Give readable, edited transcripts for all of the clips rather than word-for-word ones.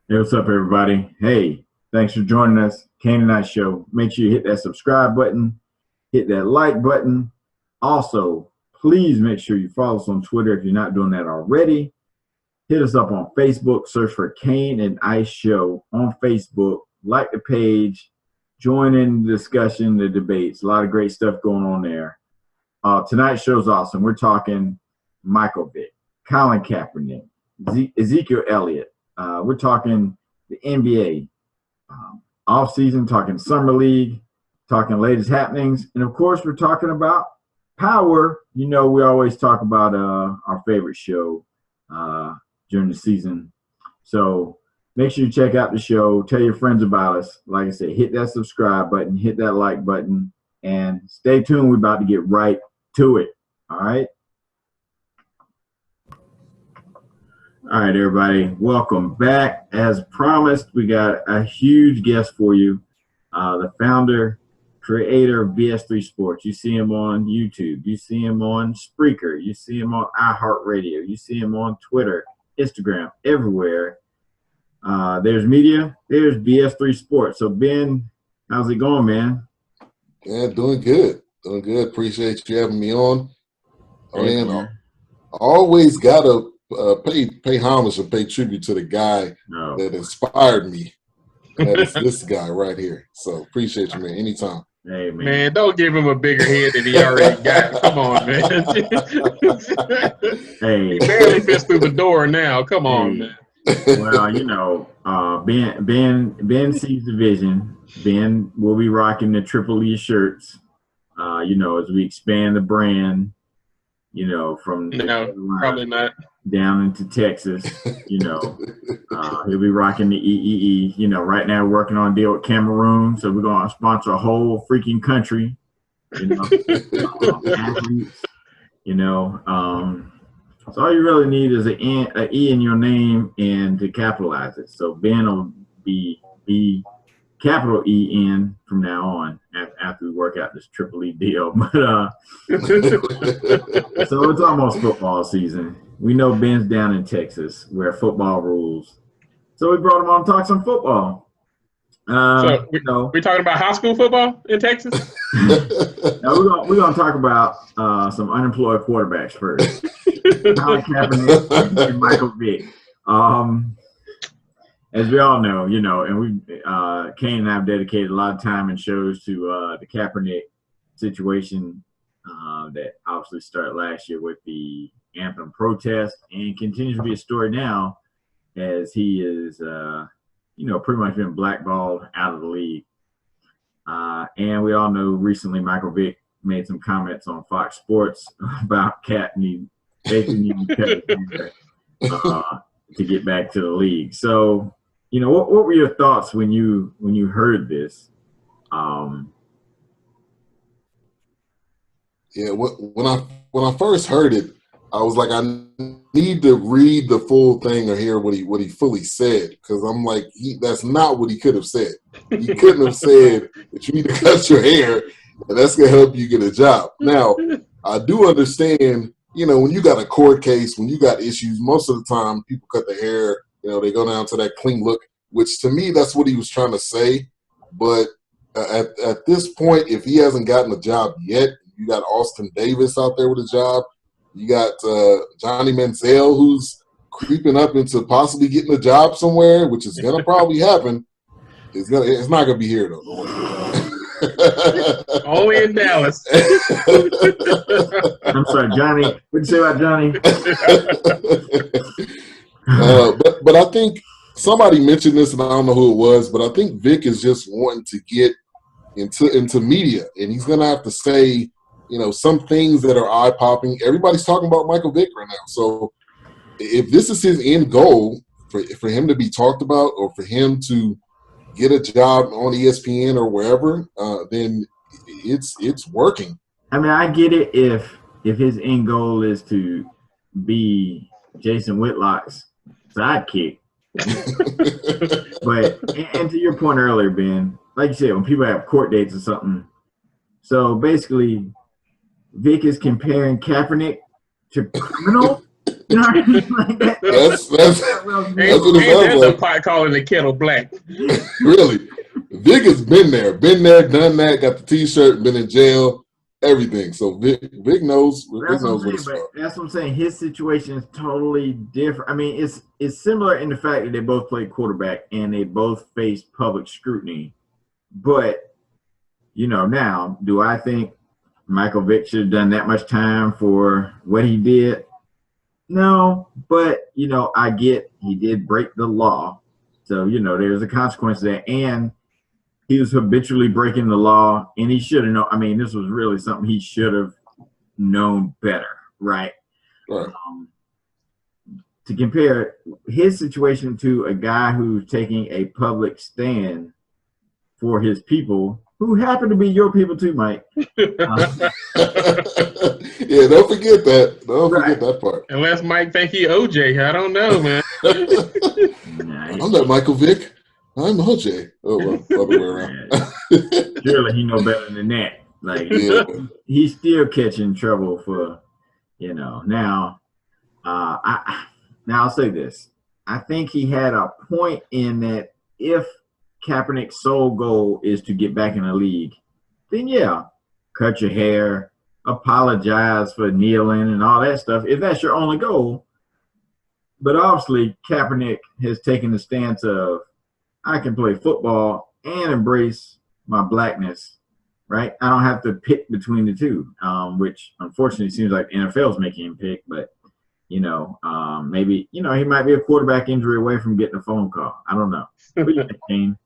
Hey, what's up, everybody? Hey, thanks for joining us, Kane and I Show. Make sure you hit that subscribe button, hit that like button. Also, please make sure you follow us on Twitter if you're not doing that already. Hit us up on Facebook, search for Kane and I Show on Facebook. Like the page, join in the discussion, the debates. A lot of great stuff going on there. Tonight's show's awesome. We're talking Michael Vick, Colin Kaepernick, Ezekiel Elliott. We're talking the NBA, offseason, talking summer league, talking latest happenings, and of course, we're talking about power. You know, we always talk about our favorite show during the season. So make sure you check out the show. Tell your friends about us. Like I said, hit that subscribe button, hit that like button, and stay tuned. We're about to get right to it. All right. All right, everybody, welcome back. As promised, we got a huge guest for you, the founder, creator of BS3 Sports. You see him on YouTube. You see him on Spreaker. You see him on iHeartRadio. You see him on Twitter, Instagram, everywhere. There's media. There's BS3 Sports. So, Ben, how's it going, man? Yeah, doing good. Doing good. Appreciate you having me on. I always got to pay homage and pay tribute to the guy that inspired me. That is this guy right here. So appreciate you, man. Anytime. Hey, man, don't give him a bigger head than he already got. Come on, man. Hey, he barely fits through the door now. Come on, man. Well, you know, Ben sees the vision. Ben will be rocking the Triple E shirts. You know, as we expand the brand. You know, from probably not down into Texas. You know, he'll be rocking the EEE. You know, right now we're working on a deal with Cameroon, so we're gonna sponsor a whole freaking country. You know, athletes. You know, so all you really need is an E in your name and to capitalize it. So Ben will be capital EN from now on after we work out this Triple E deal. But so it's almost football season. We know Ben's down in Texas where football rules. So we brought him on to talk some football. So we talking about high school football in Texas? Now we're gonna talk about some unemployed quarterbacks first. Colin Kaepernick and Michael Vick. As we all know, you know, and we, Kane and I have dedicated a lot of time and shows to the Kaepernick situation that obviously started last year with the anthem protest and continues to be a story now as he is, you know, pretty much been blackballed out of the league. And we all know recently Michael Vick made some comments on Fox Sports about Cat basically needing to cut his hair to get back to the league. So, you know, what were your thoughts when you heard this? Yeah, when I first heard it, I was like, I need to read the full thing or hear what he fully said, because I'm like, that's not what he could have said. He couldn't have said that you need to cut your hair and that's gonna help you get a job. Now, I do understand, you know, when you got a court case, when you got issues, most of the time people cut their hair. You know, they go down to that clean look, which to me, that's what he was trying to say. But at this point, if he hasn't gotten a job yet, you got Austin Davis out there with a job. You got Johnny Manziel, who's creeping up into possibly getting a job somewhere, which is going to probably happen. It's not going to be here, though. Only in Dallas. I'm sorry, Johnny. What'd you say about Johnny? But I think somebody mentioned this, and I don't know who it was, but I think Vic is just wanting to get into media, and he's going to have to say, you know, some things that are eye-popping. Everybody's talking about Michael Vick right now. So if this is his end goal, for him to be talked about or for him to get a job on ESPN or wherever, then it's working. I mean, I get it if his end goal is to be Jason Whitlock's sidekick. But and to your point earlier, Ben, like you said, when people have court dates or something, so basically Vic is comparing Kaepernick to criminal. You know what I mean? Like that's what it sounds like. The pot calling the kettle black. Really, Vick has been there, done that, got the T-shirt, been in jail, everything. So Vick knows. Vick knows what it's about. That's what I'm saying. His situation is totally different. I mean, it's similar in the fact that they both played quarterback and they both faced public scrutiny. But now, do I think Michael Vick should have done that much time for what he did? No, but I get he did break the law, so there's a consequence there, and he was habitually breaking the law, and he should have known. I mean, this was really something he should have known better, right? Right. To compare his situation to a guy who's taking a public stand for his people, who happen to be your people too, Mike. Yeah, don't forget that. Don't forget that part. Unless Mike think he OJ, I don't know, man. I'm not Michael Vick. I'm OJ. Oh, well, other way around. Surely he know better than that. Like he's still catching trouble for, Now, I'll say this. I think he had a point in that if Kaepernick's sole goal is to get back in the league, then cut your hair, apologize for kneeling and all that stuff, if that's your only goal. But obviously, Kaepernick has taken the stance of, I can play football and embrace my blackness, right? I don't have to pick between the two, which unfortunately seems like NFL's making him pick, but maybe, he might be a quarterback injury away from getting a phone call. I don't know. What do you think, Kane?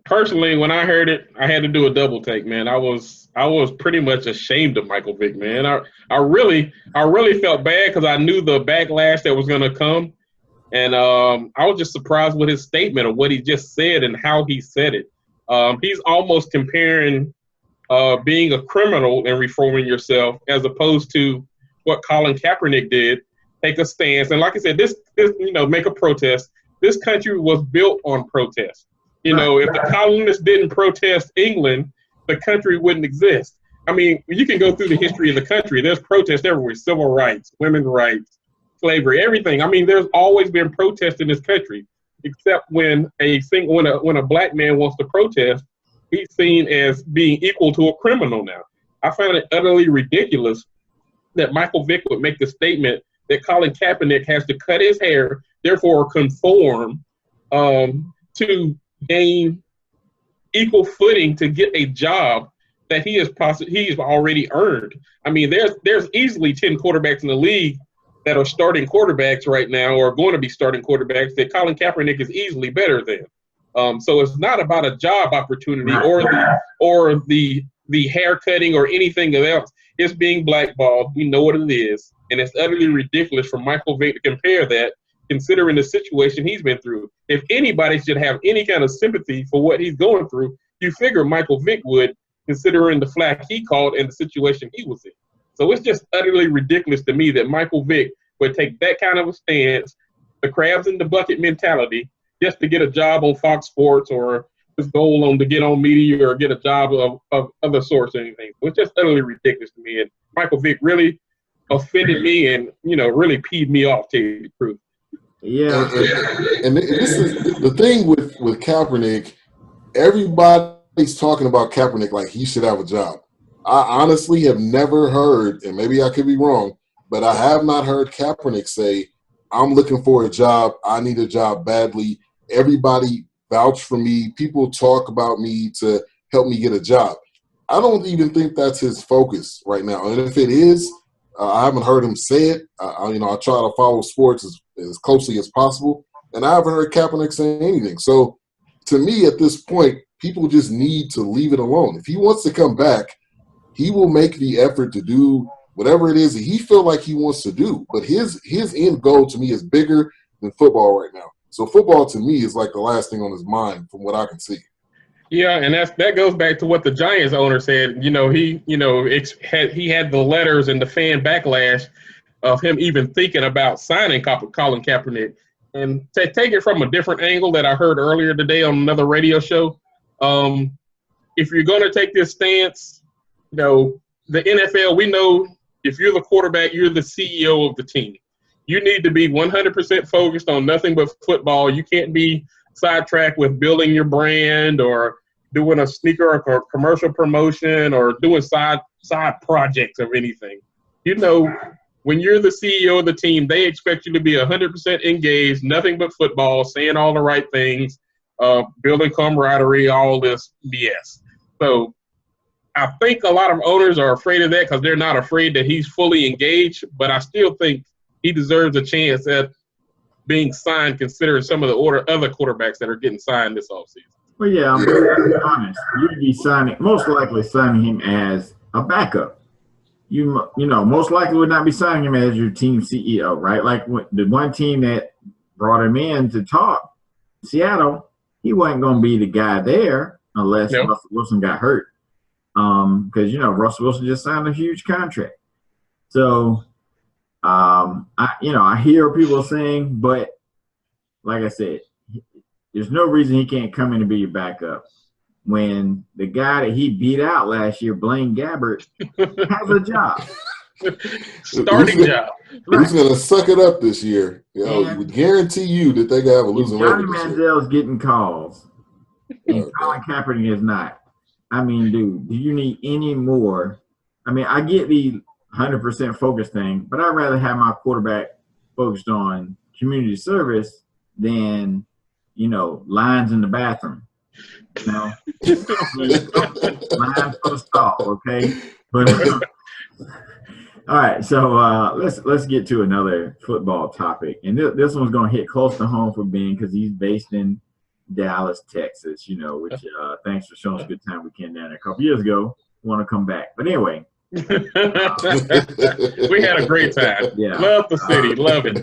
Personally, when I heard it, I had to do a double take, man. I was pretty much ashamed of Michael Vick, man. I really felt bad because I knew the backlash that was going to come. And I was just surprised with his statement of what he just said and how he said it. He's almost comparing being a criminal and reforming yourself as opposed to what Colin Kaepernick did, take a stance. And like I said, this make a protest. This country was built on protest. If the colonists didn't protest England, the country wouldn't exist. I mean, you can go through the history of the country. There's protests everywhere, civil rights, women's rights, slavery, everything. I mean, there's always been protests in this country, except when a black man wants to protest, he's seen as being equal to a criminal now. I find it utterly ridiculous that Michael Vick would make the statement that Colin Kaepernick has to cut his hair, therefore conform to gain equal footing to get a job that he's already earned. I mean, there's easily 10 quarterbacks in the league that are starting quarterbacks right now or going to be starting quarterbacks that Colin Kaepernick is easily better than. So it's not about a job opportunity or the hair cutting or anything else. It's being blackballed. We know what it is. And it's utterly ridiculous for Michael Vick to compare that, considering the situation he's been through. If anybody should have any kind of sympathy for what he's going through, you figure Michael Vick would, considering the flack he caught and the situation he was in. So it's just utterly ridiculous to me that Michael Vick would take that kind of a stance, the crabs in the bucket mentality, just to get a job on Fox Sports or his goal on to get on media or get a job of other sorts or anything. So it's just utterly ridiculous to me. And Michael Vick really offended me and, really peed me off, to tell you the truth. Yeah. And this is the thing with Kaepernick. Everybody's talking about Kaepernick like he should have a job. I honestly have never heard, and maybe I could be wrong, but I have not heard Kaepernick say, I'm looking for a job. I need a job badly. Everybody vouch for me. People talk about me to help me get a job. I don't even think that's his focus right now. And if it is, I haven't heard him say it. I try to follow sports as closely as possible, and I haven't heard Kaepernick say anything. So to me, at this point, people just need to leave it alone. If he wants to come back, he will make the effort to do whatever it is that he feels like he wants to do. But his end goal to me is bigger than football right now. So football to me is like the last thing on his mind from what I can see. Yeah, and that goes back to what the Giants owner said. He had the letters and the fan backlash of him even thinking about signing Colin Kaepernick. And to take it from a different angle that I heard earlier today on another radio show, if you're going to take this stance, the NFL, we know if you're the quarterback, you're the CEO of the team. You need to be 100% focused on nothing but football. You can't be sidetracked with building your brand or doing a sneaker or commercial promotion or doing side projects of anything. You know, when you're the CEO of the team, they expect you to be 100% engaged, nothing but football, saying all the right things, building camaraderie, all this BS. So I think a lot of owners are afraid of that because they're not afraid that he's fully engaged, but I still think he deserves a chance at being signed considering some of the other quarterbacks that are getting signed this offseason. Well, yeah, I'm being honest. You'd be most likely signing him as a backup. You know, most likely would not be signing him as your team CEO, right? Like the one team that brought him in to talk, Seattle, he wasn't going to be the guy there unless Russell Wilson got hurt. Because, you know, Russell Wilson just signed a huge contract. So, I hear people saying, but like I said, there's no reason he can't come in and be your backup when the guy that he beat out last year, Blaine Gabbert, has a job. Starting job. Who's going to suck it up this year? You know, he would guarantee you that they're going to have a losing record. Johnny Manziel's getting calls, and Colin Kaepernick is not. I mean, dude, do you need any more? I mean, I get the 100% focus thing, but I'd rather have my quarterback focused on community service than, you know, lines in the bathroom. You know, lines for the stall, okay? But all right, so let's get to another football topic, and this one's going to hit close to home for Ben because he's based in Dallas, Texas. You know, which thanks for showing us a good time we came down there a couple years ago. Want to come back, but anyway. We had a great time. Yeah, love the city, love it.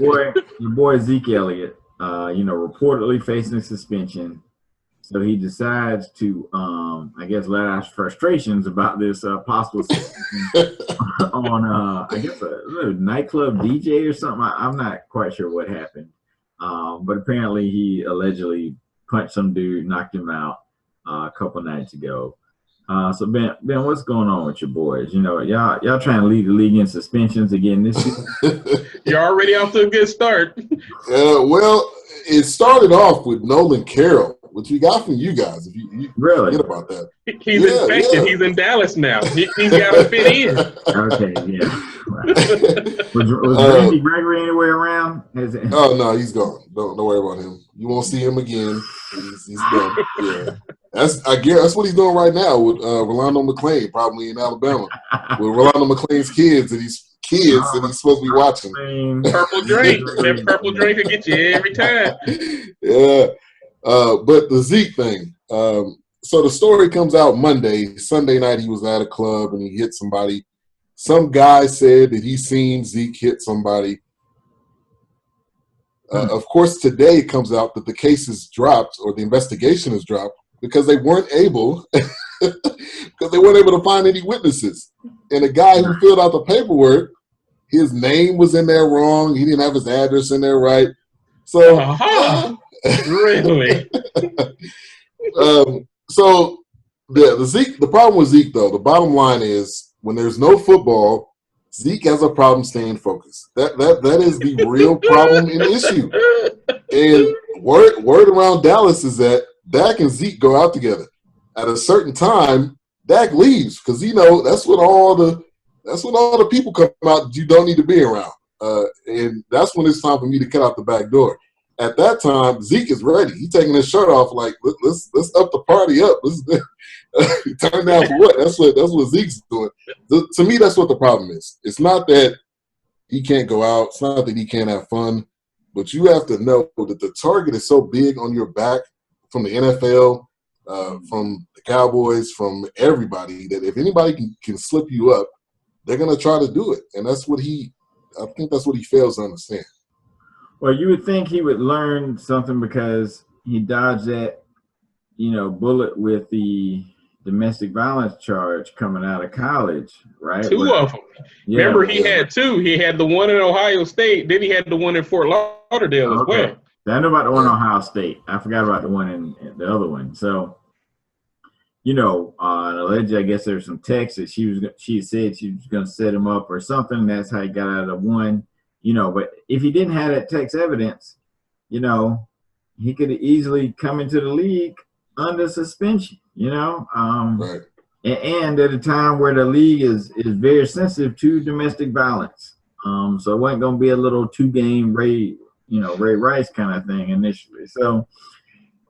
Your boy Ezekiel Elliott, reportedly facing suspension. So he decides to, I guess, let out frustrations about this possible suspension on, I guess, a nightclub DJ or something. I'm not quite sure what happened. But apparently he allegedly punched some dude, knocked him out a couple nights ago. So Ben, what's going on with your boys? You know, y'all trying to lead the league in suspensions again this season? You're already off to a good start. Well, it started off with Nolan Carroll, which we got from you guys. If you really forget about that, he's infected. Yeah. He's in Dallas now. He's got to fit in. Okay, yeah. Right. Was Randy Gregory anywhere around? Oh no, he's gone. Don't worry about him. You won't see him again. He's gone. Yeah. I guess that's what he's doing right now with Rolando McClain, probably in Alabama, with Rolando McClain's kids that he's supposed to be watching. Purple drink, that purple drink will get you every time. Yeah, but the Zeke thing. So the story comes out Monday. Sunday night, he was at a club and he hit somebody. Some guy said that he seen Zeke hit somebody. Of course, today it comes out that the case is dropped or the investigation is dropped because they weren't able to find any witnesses. And the guy who filled out the paperwork, his name was in there wrong. He didn't have his address in there right. So really? So the problem with Zeke, though, the bottom line is when there's no football, Zeke has a problem staying focused. That is the real problem and issue. And word around Dallas is that Dak and Zeke go out together. At a certain time, Dak leaves because that's when all the people come out that you don't need to be around. And that's when it's time for me to cut out the back door. At that time, Zeke is ready. He's taking his shirt off like, let's up the party up. Turn down for what? That's what Zeke's doing. To me, that's what the problem is. It's not that he can't go out. It's not that he can't have fun. But you have to know that the target is so big on your back from the NFL, from the Cowboys, from everybody, that if anybody can slip you up, they're going to try to do it. And I think that's what he fails to understand. Well, you would think he would learn something because he dodged that, bullet with the domestic violence charge coming out of college, right? Two of them. Yeah, remember, he had two. He had the one in Ohio State, then he had the one in Fort Lauderdale as well. I know about the one in Ohio State. I forgot about the one in the other one. So, allegedly, I guess there's some text that she said she was going to set him up or something. That's how he got out of one. But if he didn't have that text evidence, he could easily come into the league under suspension. Right. And at a time where the league is very sensitive to domestic violence. So it wasn't going to be a little 2-game Ray Rice kind of thing initially. So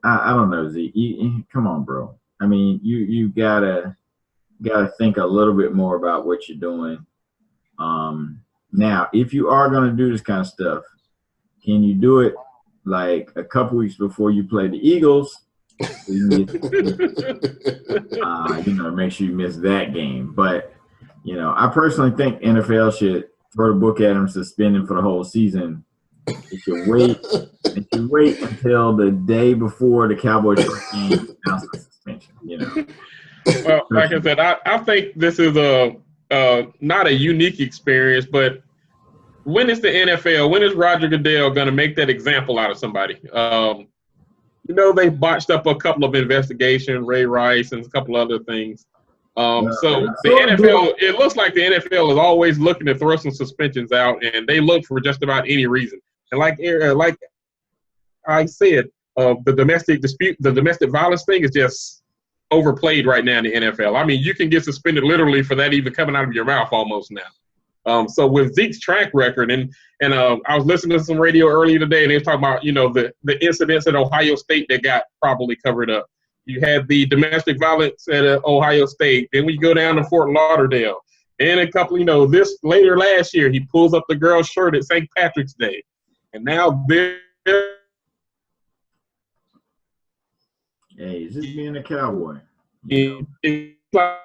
I don't know, Zeke. Come on, bro. I mean, you gotta think a little bit more about what you're doing. Now, if you are gonna do this kind of stuff, can you do it like a couple weeks before you play the Eagles? So you make sure you miss that game. But I personally think NFL should throw the book at him, suspend him for the whole season. If you wait until the day before the Cowboys game, announce the suspension. Well, like I said, I think this is not a unique experience, but when is the NFL? When is Roger Goodell going to make that example out of somebody? They botched up a couple of investigations, Ray Rice and a couple other things. So the NFL, it looks like the NFL is always looking to throw some suspensions out, and they look for just about any reason. And like I said, the domestic violence thing is just overplayed right now in the NFL. I mean, you can get suspended literally for that even coming out of your mouth almost now. So with Zeke's track record, and I was listening to some radio earlier today, and they were talking about the incidents at Ohio State that got probably covered up. You had the domestic violence at Ohio State. Then we go down to Fort Lauderdale. And a couple, this later last year, he pulls up the girl's shirt at St. Patrick's Day. And now this. Hey, is this being a cowboy? It's like,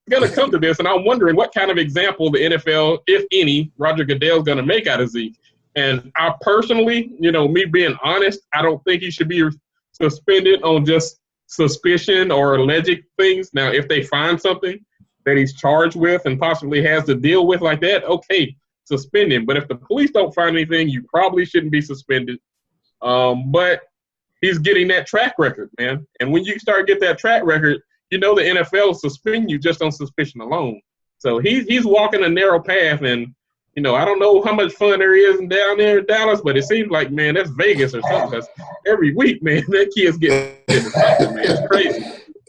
going to come to this, and I'm wondering what kind of example the NFL, if any, Roger Goodell is going to make out of Zeke. And I personally, me being honest, I don't think he should be suspended on just suspicion or alleged things. Now, if they find something that he's charged with and possibly has to deal with like that, okay, suspend him. But if the police don't find anything, you probably shouldn't be suspended. But he's getting that track record, man. And when you start to get that track record, the NFL will suspend you just on suspicion alone. So he's walking a narrow path, and I don't know how much fun there is down there in Dallas, but it seems like, man, that's Vegas or something. Because every week, man, that kid's getting into something, man. It's crazy.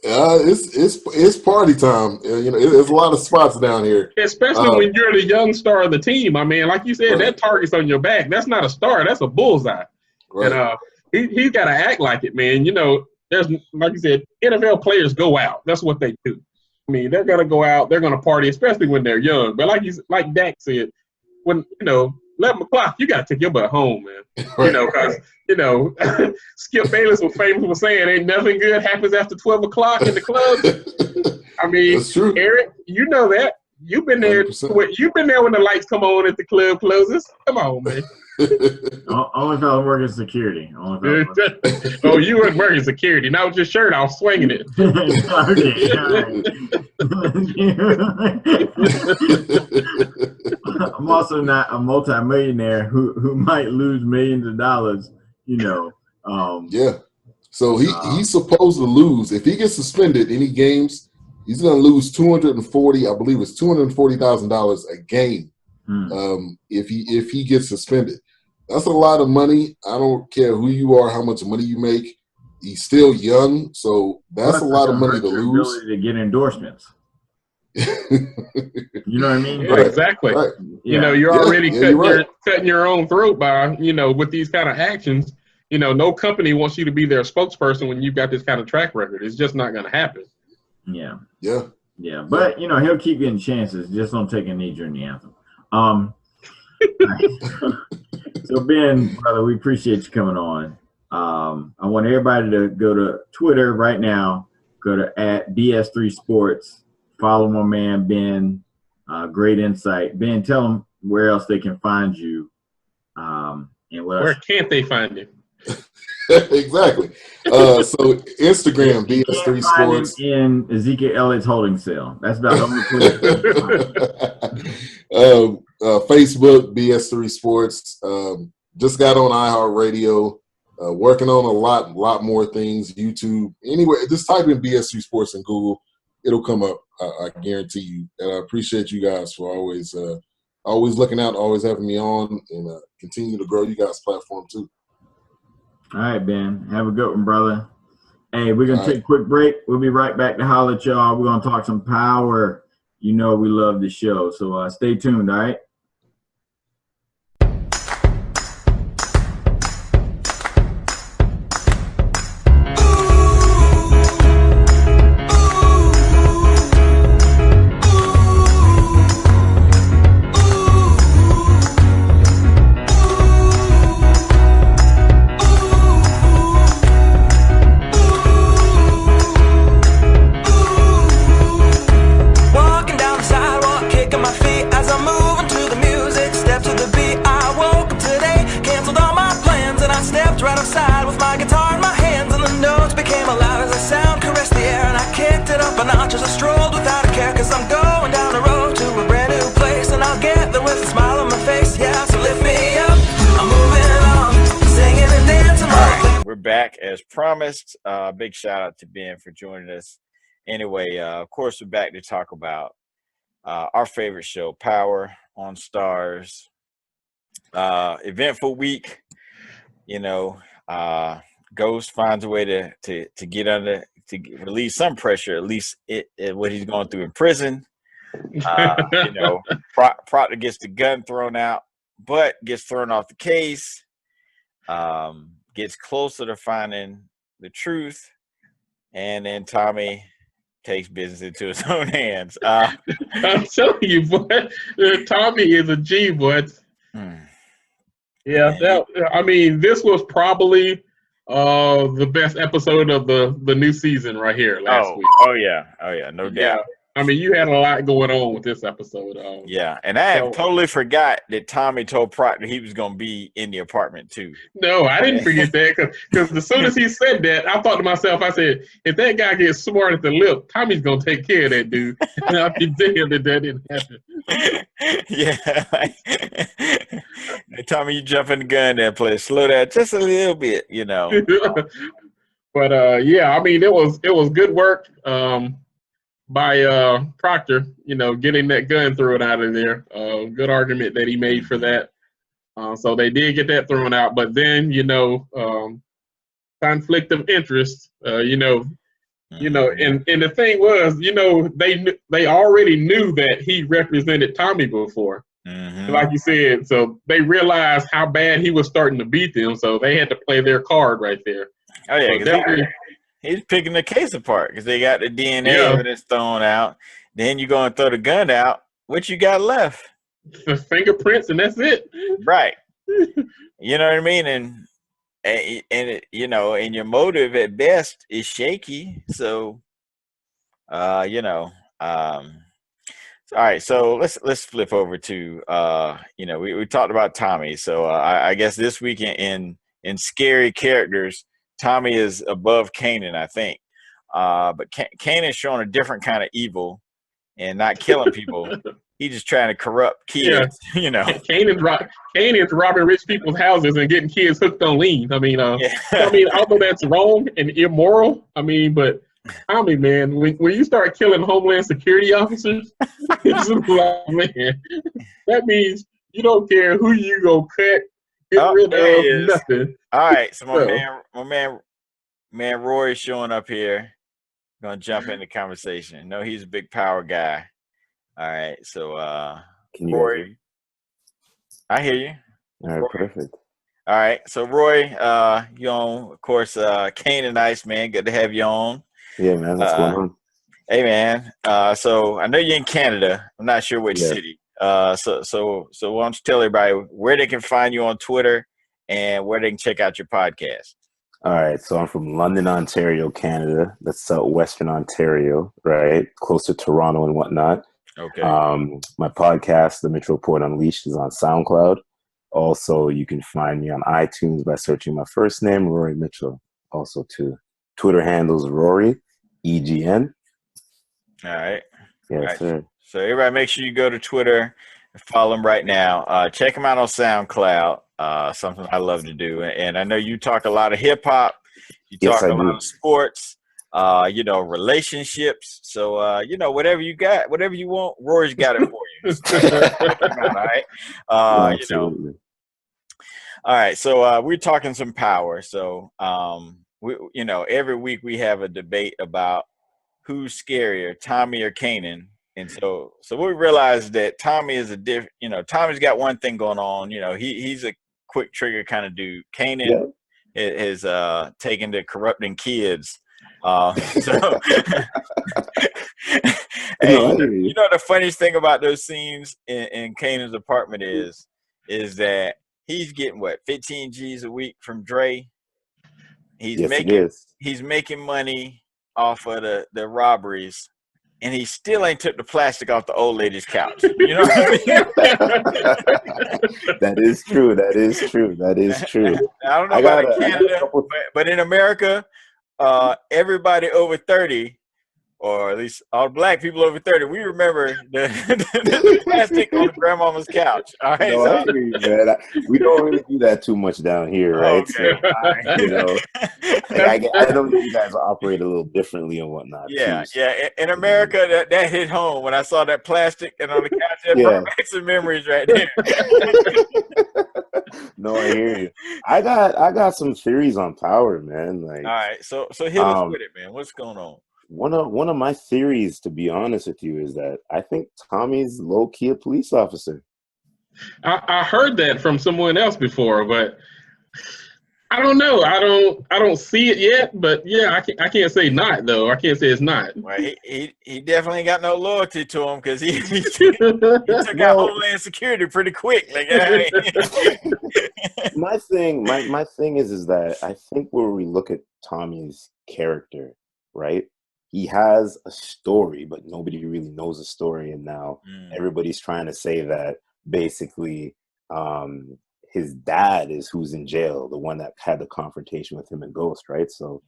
It's party time. There's a lot of spots down here, especially when you're the young star of the team. I mean, like you said, right. That target's on your back. That's not a star. That's a bullseye. Right. And he's got to act like it, man. There's, like you said, NFL players go out. That's what they do. I mean, they're gonna go out. They're gonna party, especially when they're young. But like Dak said, when 11 o'clock, you gotta take your butt home, man. Right. Because Skip Bayless was famous for saying, "Ain't nothing good happens after 12 o'clock in the club." I mean, that's true. Eric, you know that. You've been there. 100%. You've been there when the lights come on at the club closes. Come on, man. Only if I was working security. Oh, you were working security. Not with your shirt off, swinging it. I'm also not a multimillionaire who might lose millions of dollars. Yeah. So he's supposed to lose if he gets suspended any games. He's going to lose $240,000. I believe it's $240,000 a game. If he gets suspended. That's a lot of money. I don't care who you are, how much money you make. He's still young, so that's a lot of money to lose. Ability to get endorsements. You know what I mean? Yeah, right. Exactly. Right. Yeah. You're already cutting your own throat by, with these kind of actions. No company wants you to be their spokesperson when you've got this kind of track record. It's just not going to happen. Yeah. Yeah. Yeah. But, he'll keep getting chances. Just don't take a knee during the anthem. So Ben, brother, we appreciate you coming on. I want everybody to go to Twitter right now. Go to @BS3Sports. Follow my man Ben. Great insight. Ben, tell them where else they can find you. And where can't they find you? Exactly. So Instagram, You BS3 can't find him Sports. in Ezekiel Elliott's holding cell. That's about the only place. Facebook, BS3 Sports. Just got on iHeartRadio. Working on a lot more things. YouTube. Anyway, just type in BS3 Sports in Google. It'll come up. I guarantee you. And I appreciate you guys for always looking out, always having me on, and continue to grow you guys' platform too. All right, Ben. Have a good one, brother. Hey, we're going to take a quick break. We'll be right back to holler at y'all. We're going to talk some power. You know we love the show. So stay tuned, all right? Back as promised. Big shout out to Ben for joining us. Anyway, of course, we're back to talk about our favorite show, Power on Stars. Eventful week. You know, Ghost finds a way to get under, to relieve some pressure, at least what he's going through in prison. You know, Proctor gets the gun thrown out, but gets thrown off the case. Gets closer to finding the truth, and then Tommy takes business into his own hands. I'm telling you, boy, Tommy is a G, boy. Yeah, this was probably the best episode of the new season right here last week. Oh yeah, no doubt. I mean, you had a lot going on with this episode. Yeah, and I totally forgot that Tommy told Proctor he was going to be in the apartment too. No, I didn't forget that because as soon as he said that, I thought to myself, I said, if that guy gets smart at the lip, Tommy's going to take care of that dude. And I'll be damned that didn't happen. Yeah. Tommy, you jump in the gun there, please. Slow down just a little bit, you know. But, yeah, I mean, it was good work. By Proctor, you know, getting that gun thrown out of there. Good argument that he made for that. So they did get that thrown out, but then, you know, conflict of interest, and the thing was, you know, they already knew that he represented Tommy before. Mm-hmm. Like you said, so they realized how bad he was starting to beat them, so they had to play their card right there. Oh yeah, he's picking the case apart because they got the DNA evidence thrown out. Then you go and throw the gun out. What you got left? The fingerprints, and that's it. Right. You know what I mean? And it, you know, and your motive at best is shaky. So, you know, all right. So let's flip over to you know, we talked about Tommy. So I guess this week in scary characters, Tommy is above Kanan, I think. But Kanan's showing a different kind of evil and not killing people. He's just trying to corrupt kids, you know. Kanan's robbing rich people's houses and getting kids hooked on lean. I mean, although that's wrong and immoral, I mean, but Tommy, man, when you start killing Homeland Security officers, it's like, man, that means you don't care who you gonna cut. Get rid of nothing. All right, so my man Rory showing up here. Gonna jump in the conversation. No, he's a big power guy. All right, so Rory, I hear you. All right, Rory. Perfect. All right, so Roy, you on, of course, Kane and Ice, man. Good to have you on. Yeah, man. What's going on? Hey, man. So I know you're in Canada. I'm not sure which city. So why don't you tell everybody where they can find you on Twitter and where they can check out your podcast? All right, so I'm from London, Ontario, Canada. That's southwestern Ontario, right? Close to Toronto and whatnot. Okay. My podcast, The Mitchell Report Unleashed, is on SoundCloud. Also, you can find me on iTunes by searching my first name, Rory Mitchell. Also to Twitter handles Rory, EGN. All right. Yes, All right. sir. So everybody make sure you go to Twitter and follow him right now. Check him out on SoundCloud, something I love to do. And I know you talk a lot of hip hop. You Yes, talk I a lot do. of sports, relationships. So, whatever you got, whatever you want, Rory's got it for you. So check him out, all right? Absolutely. All right. So we're talking some power. So, every week we have a debate about who's scarier, Tommy or Kanan. And so we realized that Tommy is Tommy's got one thing going on. He's a quick trigger kind of dude. Kanan is taken to corrupting kids. The funniest thing about those scenes in Kanan's apartment is that he's getting 15 G's a week from Dre. He's making money off of the robberies, and he still ain't took the plastic off the old lady's couch. You know what I mean? That is true. I don't know about in Canada, but in America, everybody over 30, or at least all black people over 30, we remember the plastic on grandmama's couch. All right, no, I hear you, man. We don't really do that too much down here, right? Okay. So, I know you guys operate a little differently and whatnot. Yeah. In America, that hit home when I saw that plastic and on the couch. That brought back some memories right there. No, I hear you. I got some theories on power, man. Like, all right, so hit us with it, man. What's going on? One of my theories, to be honest with you, is that I think Tommy's low-key a police officer. I heard that from someone else before, but I don't know. I don't see it yet, but yeah, I can't say not though. I can't say it's not. Well, he definitely got no loyalty to him because he took out Homeland Security pretty quick. Like, my thing is that I think where we look at Tommy's character, right? He has a story, but nobody really knows the story, and now everybody's trying to say that basically his dad is who's in jail, the one that had the confrontation with him and Ghost, right? So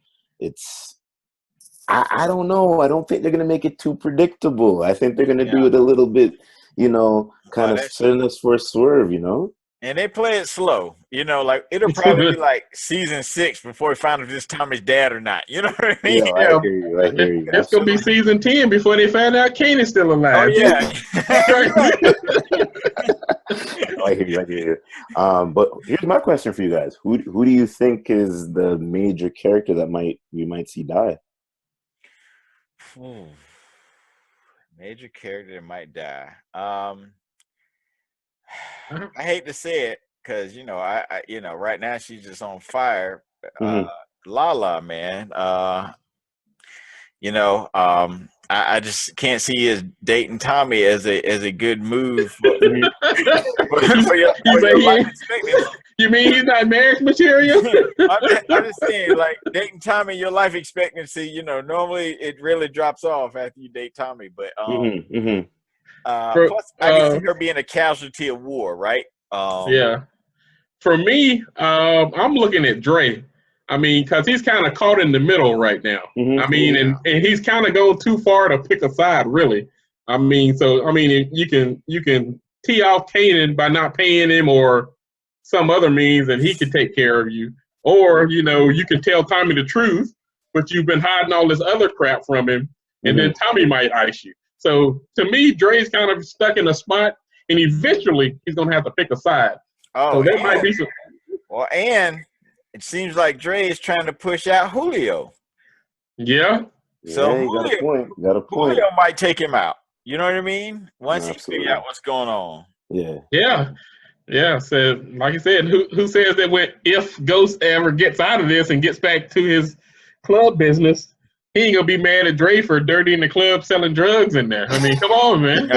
I don't know. I don't think they're going to make it too predictable. I think they're going to do it a little bit, kind of setting us for a swerve, And they play it slow, like it'll probably be like season 6 before we find out if this Tommy's dad or not. You know what I mean? I hear you. It's going to be season 10 before they find out Kanan's still alive. Oh, yeah. I hear you. But here's my question for you guys. Who do you think is the major character that we might see die? Major character that might die. I hate to say it because I right now she's just on fire. Lala, man. I just can't see his dating Tommy as a good move for your life expectancy. You mean he's not marriage material? I'm just saying, like, dating Tommy, your life expectancy, normally it really drops off after you date Tommy. But plus, I can see her being a casualty of war, right? Yeah. For me, I'm looking at Dre. I mean, because he's kind of caught in the middle right now. I mean, and he's kind of going too far to pick a side, really. I mean, you can tee off Kanan by not paying him or some other means, and he can take care of you. Or, you can tell Tommy the truth, but you've been hiding all this other crap from him, and then Tommy might ice you. So, to me, Dre's kind of stuck in a spot, and eventually he's going to have to pick a side. Oh, so that might be some. Well, and it seems like Dre is trying to push out Julio. Yeah. So you got a point. Julio might take him out. You know what I mean? Once he figures out what's going on. Yeah. So, like I said, who says that if Ghost ever gets out of this and gets back to his club business, he ain't gonna be mad at Dre for dirtying the club, selling drugs in there. I mean, come on, man.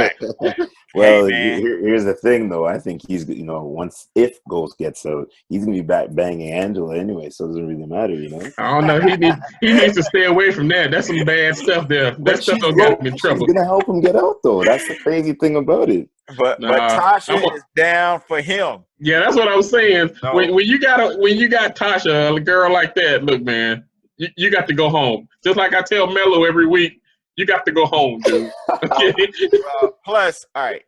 Well, man. here's the thing, though. I think he's, if Ghost gets out, he's gonna be back banging Angela anyway, so it doesn't really matter, I don't know. He needs to stay away from that. That's some bad stuff there. That But stuff she's don't got him in she's trouble. gonna help him get out, though. That's the crazy thing about it. But Nah, Tasha is down for him. Yeah, that's what I was saying. No. When you got Tasha, a girl like that, look, man, you got to go home. Just like I tell Mello every week, you got to go home, dude. Okay? Plus, all right.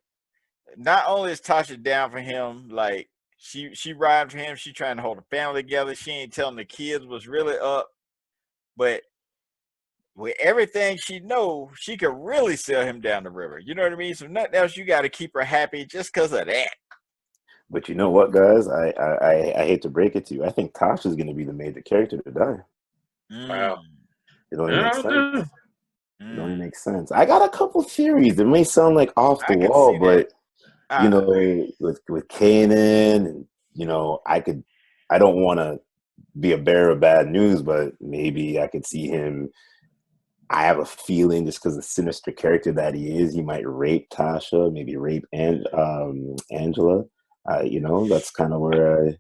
Not only is Tasha down for him, like she riding for him, she trying to hold the family together. She ain't telling the kids what's really up, but with everything she knows, she could really sell him down the river. You know what I mean? So nothing else, you got to keep her happy just because of that. But you know what, guys? I hate to break it to you. I think Tasha's gonna be the major character to die. Wow. It only makes sense. It only Mm. makes sense. I got a couple theories. It may sound like off the I can wall, see but that. with Kanan, and I don't want to be a bearer of bad news, but maybe I could see him. I have a feeling, just because of the sinister character that he is, he might rape Tasha, maybe rape Angela. That's kind of where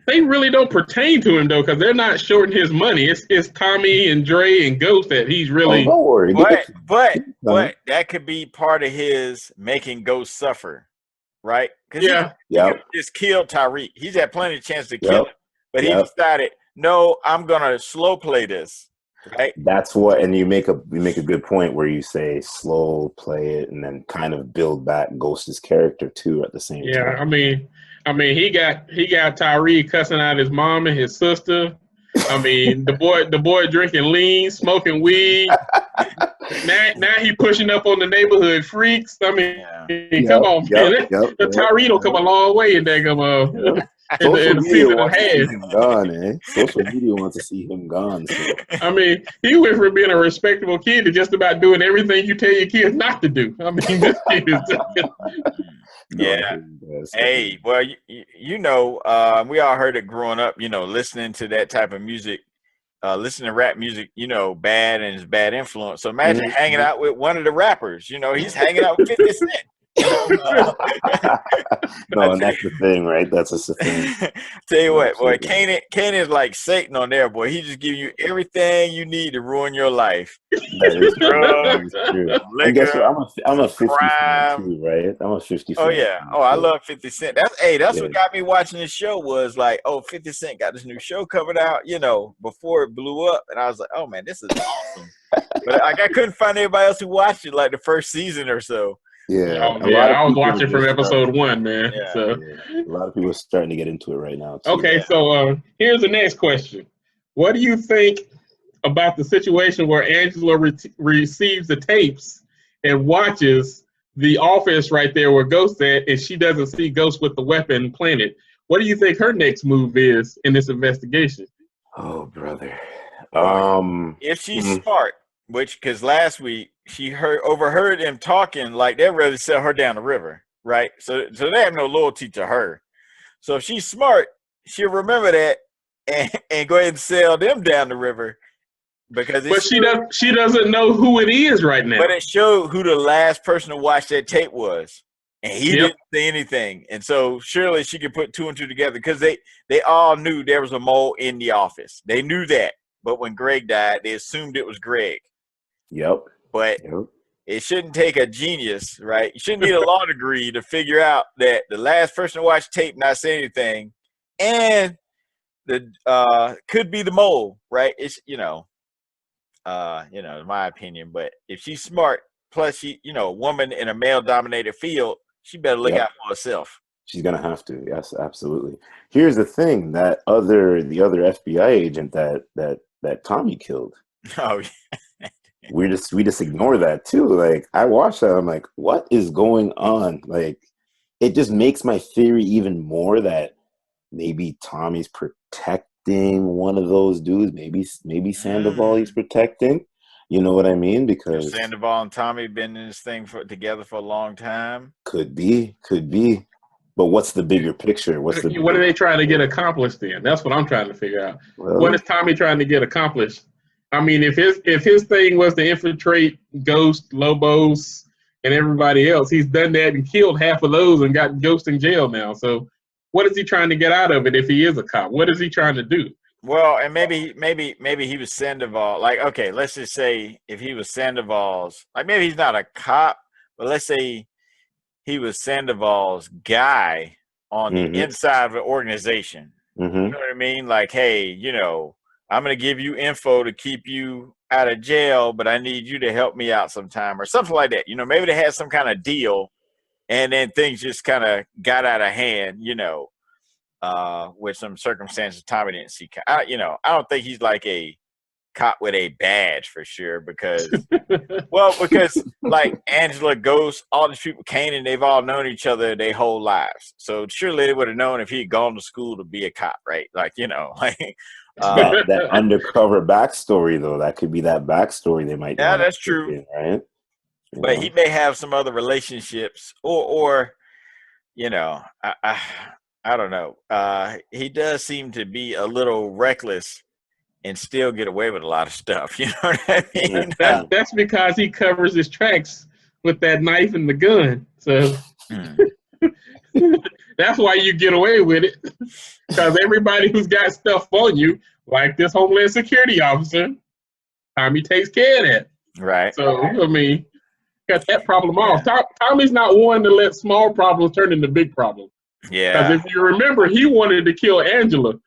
They really don't pertain to him though, because they're not shorting his money. It's Tommy and Dre and Ghost that he's really. don't worry. But that could be part of his making Ghost suffer, right? Because he could just kill Tyreek. He's had plenty of chance to kill him, but he decided, no, I'm gonna slow play this. Right. That's what, and you make a good point where you say slow play it and then kind of build back Ghost's character too at the same time. Yeah, I mean, he got Tyreek cussing out his mom and his sister. I mean, the boy drinking lean, smoking weed. now he pushing up on the neighborhood freaks. I mean, come on, man. The Tyreek will come a long way in that Social in media season wants to and a see half. him gone, eh? Social media wants to see him gone. So. I mean, he went from being a respectable kid to just about doing everything you tell your kids not to do. I mean, this kid is. Yeah. Hey, well, we all heard it growing up. Listening to that type of music, listening to rap music. Bad and his bad influence. So imagine hanging out with one of the rappers. He's hanging out with 50 Cent. No, and that's the thing, right? That's just the thing. Tell you what, boy, Kanan is like Satan on there, boy. He just give you everything you need to ruin your life. That is true. Liquor, and guess what? I'm a 50 crime. fan too, right? I'm a 50 Oh fan. yeah. Oh, I love 50 Cent. That's what got me watching this show was like, 50 Cent got this new show covered out, before it blew up, and I was like, oh man, this is awesome. But I couldn't find anybody else who watched it like the first season or so. Yeah, I was watching from episode 1, man. Yeah, so a lot of people are starting to get into it right now too. Okay, so here's the next question: what do you think about the situation where Angela receives the tapes and watches the office right there where Ghost at, and she doesn't see Ghost with the weapon planted? What do you think her next move is in this investigation? Oh, brother. If she's smart, because last week she overheard them talking like they'd rather sell her down the river, right? So they have no loyalty to her. So if she's smart, she'll remember that and go ahead and sell them down the river. But she doesn't know who it is right now. But it showed who the last person to watch that tape was. And he didn't say anything. And so surely she could put two and two together because they all knew there was a mole in the office. They knew that. But when Greg died, they assumed it was Greg. Yep. But it shouldn't take a genius, right? You shouldn't need a law degree to figure out that the last person to watch tape not say anything and the could be the mole, right? It's in my opinion. But if she's smart, plus she, a woman in a male-dominated field, she better look out for herself. She's gonna have to. Yes, absolutely. Here's the thing: the other FBI agent that Tommy killed. Oh, yeah. we just ignore that too. Like I watched that, I'm like, what is going on? Like, it just makes my theory even more that maybe Tommy's protecting one of those dudes. Maybe Sandoval he's protecting. You know what I mean? Because Sandoval and Tommy been in this thing together for a long time. Could be. But what's the bigger picture? What are they trying to get accomplished then? That's what I'm trying to figure out. Well, what is Tommy trying to get accomplished? I mean, if his thing was to infiltrate Ghost, Lobos, and everybody else. He's done that and killed half of those and got ghost in jail now. So what is he trying to get out of it if he is a cop? What is he trying to do? Well, and maybe he was Sandoval. Like, okay, let's just say if he was Sandoval's, like maybe he's not a cop, but let's say he was Sandoval's guy on the inside of an organization. You know what I mean? Like, hey, you know, I'm going to give you info to keep you out of jail, but I need you to help me out sometime or something like that. You know, maybe they had some kind of deal and then things just kind of got out of hand, you know, with some circumstances Tommy didn't see. You know, I don't think he's like a cop with a badge for sure because like Angela, Ghost, all these people, Kanan, they've all known each other their whole lives. So surely they would have known if he had gone to school to be a cop, right? Like, you know, like that undercover backstory though, that could be that backstory they might. Yeah, that's true, in, right? But he may have some other relationships, or you know, I don't know. He does seem to be a little reckless and still get away with a lot of stuff. You know what I mean? That's because he covers his tracks with that knife and the gun. So that's why you get away with it. Because everybody who's got stuff on you, like this Homeland Security officer, Tommy takes care of that. Right. So, I mean, got that problem off. Tommy's not one to let small problems turn into big problems. Yeah. Because if you remember, he wanted to kill Angela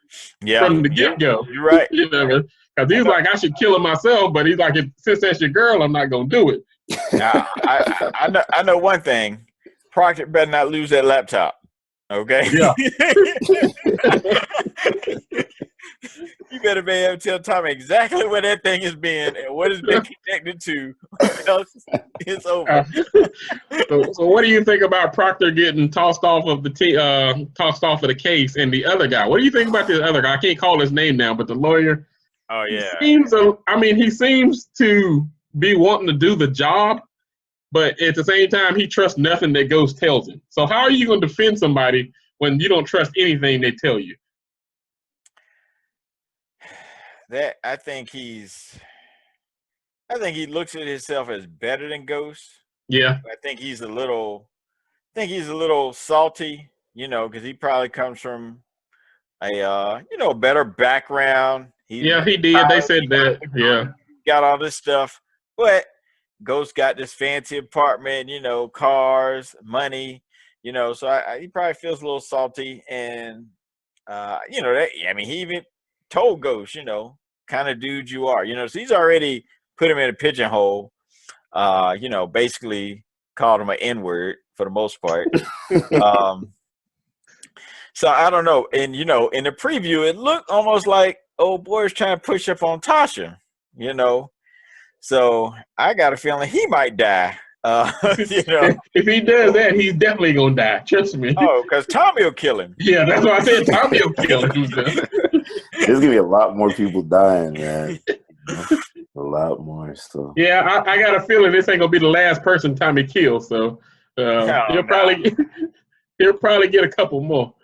from the get-go. You're right. You know, because he's like, I should kill her myself, but he's like, since that's your girl, I'm not going to do it. Now, I know one thing. Proctor better not lose that laptop. Okay? Yeah. You better be able to tell Tommy exactly where that thing has been and what it's been connected to. It's over. So what do you think about Proctor getting tossed off of the case and the other guy? What do you think about this other guy? I can't call his name now, but the lawyer. Oh yeah. He seems to be wanting to do the job, but at the same time, he trusts nothing that Ghost tells him. So how are you going to defend somebody when you don't trust anything they tell you? I think he looks at himself as better than Ghost. Yeah. I think he's a little salty, you know, because he probably comes from a better background. He did. They said that. Yeah. Got all this stuff, but Ghost got this fancy apartment, you know, cars, money, you know, so he probably feels a little salty, and he even told Ghost, you know, kind of dude you are, you know, so he's already put him in a pigeonhole, basically called him an N-word for the most part. So I don't know. And, you know, in the preview, it looked almost like old boy's trying to push up on Tasha, you know. So I got a feeling he might die. If he does that, he's definitely going to die. Trust me. Oh, because Tommy will kill him. Yeah, that's what I said. Tommy will kill him. There's going to be a lot more people dying, man. A lot more stuff. Yeah, I got a feeling this ain't going to be the last person Tommy kills. So he'll probably get a couple more.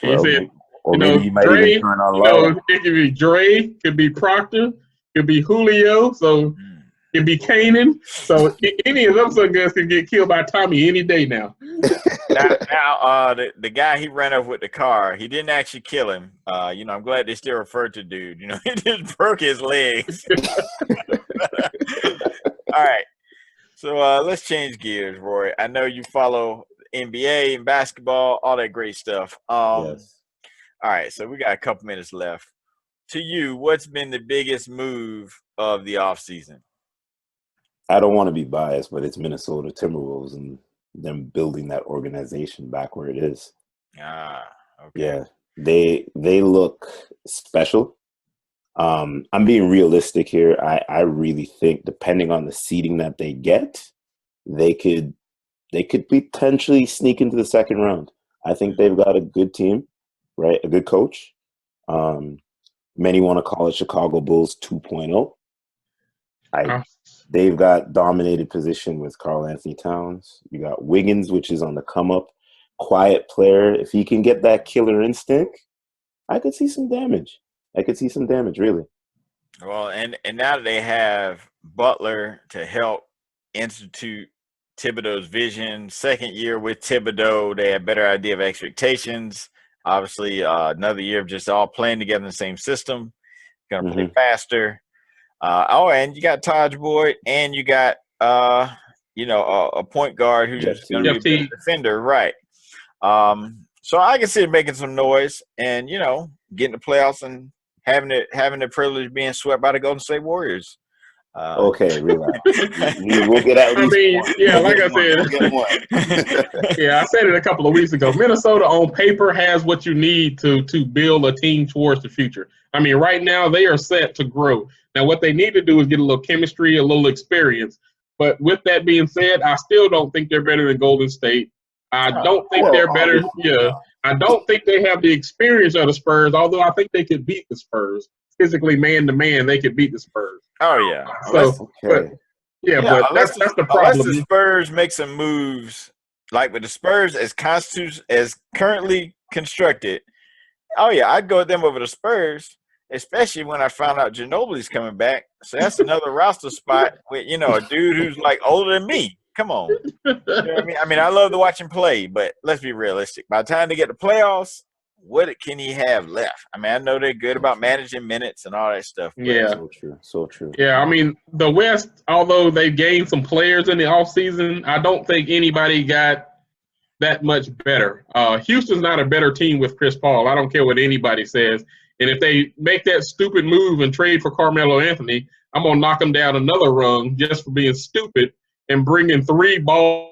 Well, he said, or maybe he might even turn on it could be Dre, could be Proctor, could be Julio, so it could be Kanan. So any of them some guys can get killed by Tommy any day now. Now, the guy he ran over with the car, he didn't actually kill him. I'm glad they still referred to dude. You know, he just broke his legs. All right. So let's change gears, Roy. I know you follow NBA and basketball, all that great stuff. Yes. All right, so we got a couple minutes left. To you, what's been the biggest move of the offseason? I don't want to be biased, but it's Minnesota Timberwolves and them building that organization back where it is. Okay. Yeah, they look special. I'm being realistic here. I really think, depending on the seeding that they get, they could potentially sneak into the second round. I think they've got a good team, right? A good coach. Many want to call it Chicago Bulls 2.0. They've got dominated position with Karl Anthony Towns. You got Wiggins, which is on the come up. Quiet player. If he can get that killer instinct, I could see some damage. Really. Well, and now that they have Butler to help institute Thibodeau's vision. Second year with Thibodeau, they had better idea of expectations. Obviously, another year of just all playing together in the same system. Going to play faster. And you got Taj Boyd, and you got a point guard who's going to be a better defender, right? So I can see it making some noise, and getting the playoffs and having the privilege of being swept by the Golden State Warriors. Okay, relax. We'll get at least one. Yeah, like I said, I said it a couple of weeks ago. Minnesota on paper has what you need to build a team towards the future. I mean, right now they are set to grow. Now, what they need to do is get a little chemistry, a little experience. But with that being said, I still don't think they're better than Golden State. I don't think they're better. Yeah, I don't think they have the experience of the Spurs, although I think they could beat the Spurs. Physically, man to man, they could beat the Spurs. Oh, yeah. So, but that's the problem. Unless the Spurs make some moves, like with the Spurs as currently constructed, I'd go with them over the Spurs, especially when I found out Ginobili's coming back. So that's another roster spot with, a dude who's like older than me. Come on. You know what I mean? I mean, I love to watch him play, but let's be realistic. By the time they get to playoffs, what can he have left? I mean, I know they're good about managing minutes and all that stuff. Yeah. So true. Yeah, I mean, the West, although they gained some players in the offseason, I don't think anybody got that much better. Houston's not a better team with Chris Paul. I don't care what anybody says. And if they make that stupid move and trade for Carmelo Anthony, I'm going to knock them down another rung just for being stupid and bringing 3 balls.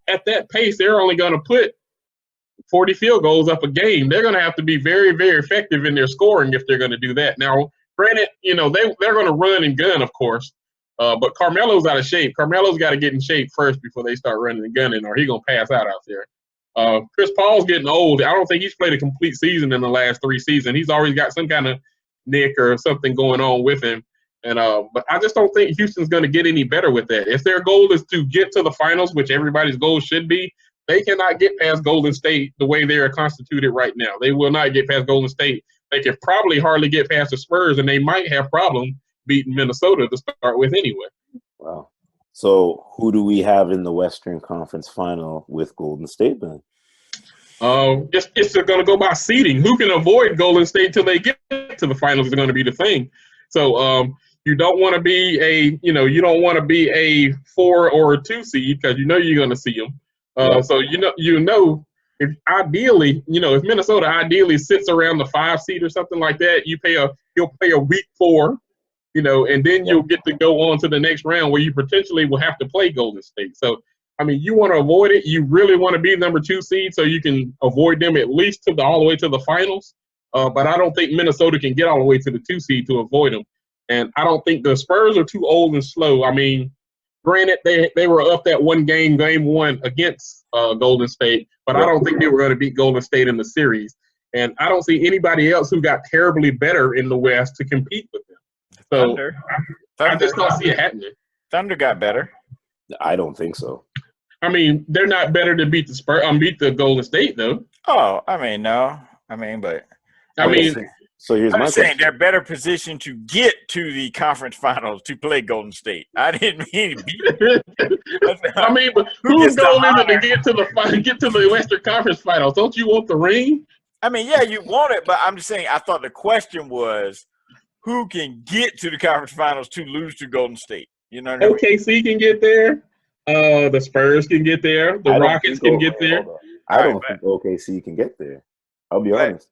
At that pace, they're only going to put 40 field goals up a game. They're going to have to be very, very effective in their scoring if they're going to do that. Now, granted, they're going to run and gun, of course, but Carmelo's out of shape. Carmelo's got to get in shape first before they start running and gunning, or he's going to pass out there. Chris Paul's getting old. I don't think he's played a complete season in the last 3 seasons. He's always got some kind of nick or something going on with him. And but I just don't think Houston's going to get any better with that. If their goal is to get to the finals, which everybody's goal should be, they cannot get past Golden State the way they are constituted right now. They will not get past Golden State. They can probably hardly get past the Spurs, and they might have problem beating Minnesota to start with anyway. Wow. So who do we have in the Western Conference Final with Golden State then? It's going to go by seeding. Who can avoid Golden State till they get to the finals is going to be the thing. So you don't want to be a 4 or a 2 seed because you're going to see them. So if ideally, if Minnesota ideally sits around the 5 seed or something like that, you'll play a week 4, and then you'll get to go on to the next round where you potentially will have to play Golden State. So, I mean, you want to avoid it. You really want to be number 2 seed so you can avoid them at least all the way to the finals. But I don't think Minnesota can get all the way to the 2 seed to avoid them. And I don't think the Spurs are too old and slow. I mean, granted, they were up that game 1 against Golden State, but I don't think they were going to beat Golden State in the series. And I don't see anybody else who got terribly better in the West to compete with them. So Thunder. I just don't see it happening. Thunder got better. I don't think so. I mean, they're not better to beat the Golden State, though. Oh, I mean, no. I mean, but so here's I'm my saying question. they're better positioned to get to the conference finals to play Golden State. I didn't mean to beat them. I mean, but whose goal is it to get to the Western Conference Finals? Don't you want the ring? I mean, yeah, you want it, but I'm just saying I thought the question was who can get to the conference finals to lose to Golden State. You know what I mean? OKC can get there. The Spurs can get there. The Rockets can get there. I don't think OKC can get there. I'll be honest.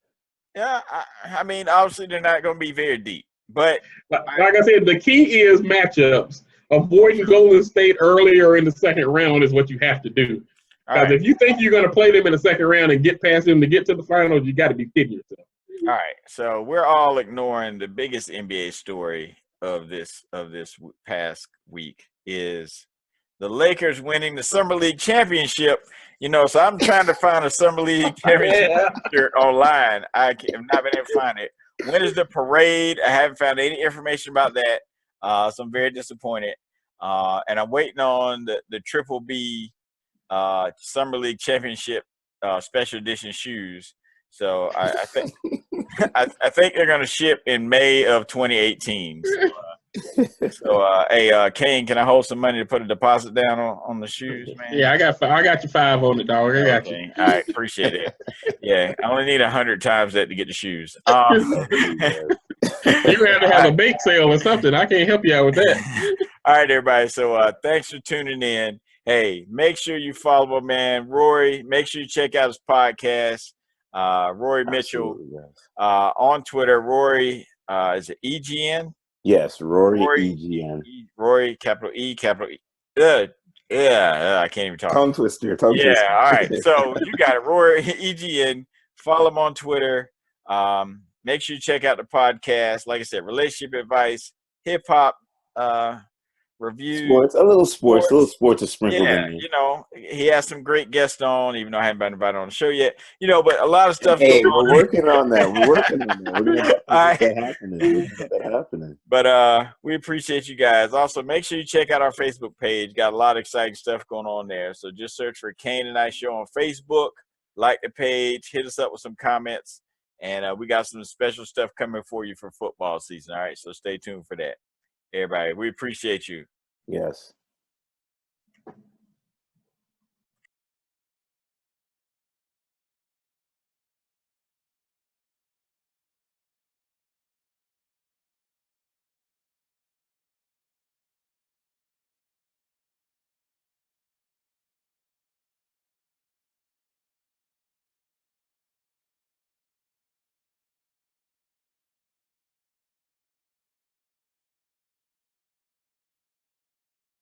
Yeah, I mean, obviously they're not going to be very deep. But like I said, the key is matchups. Avoiding Golden State earlier in the second round is what you have to do. Because if you think you're going to play them in the second round and get past them to get to the finals, you got to be kidding yourself. All right, so we're all ignoring the biggest NBA story of this past week is the Lakers winning the Summer League championship. You know, so I'm trying to find a Summer League championship shirt online. I have not been able to find it. When is the parade? I haven't found any information about that. So I'm very disappointed. And I'm waiting on the Triple B Summer League championship special edition shoes. So I think I think they're going to ship in May of 2018. So, hey, Kane, can I hold some money to put a deposit down on the shoes, man? Yeah, I got you 5 on it, dog. I got you. All right, appreciate it. Yeah, I only need 100 times that to get the shoes. You have to have a bake sale or something. I can't help you out with that. All right, everybody. So thanks for tuning in. Hey, make sure you follow my man, Rory. Make sure you check out his podcast, Rory Mitchell, on Twitter. Rory, is it EGN? Yes, Rory EGN. Rory, capital E, capital E. Yeah, I can't even talk. Tongue twister. All right. So you got it, Rory EGN. Follow him on Twitter. Make sure you check out the podcast. Like I said, relationship advice, hip hop review, a little sports to sprinkle in there. You know, he has some great guests on, even though I haven't been invited on the show yet. You know, but a lot of stuff. Hey, we're working on that. We're gonna get that happening. But we appreciate you guys. Also, make sure you check out our Facebook page. Got a lot of exciting stuff going on there. So just search for Kane and I Show on Facebook. Like the page. Hit us up with some comments. And we got some special stuff coming for you for football season. All right, so stay tuned for that. Everybody, we appreciate you. Yes.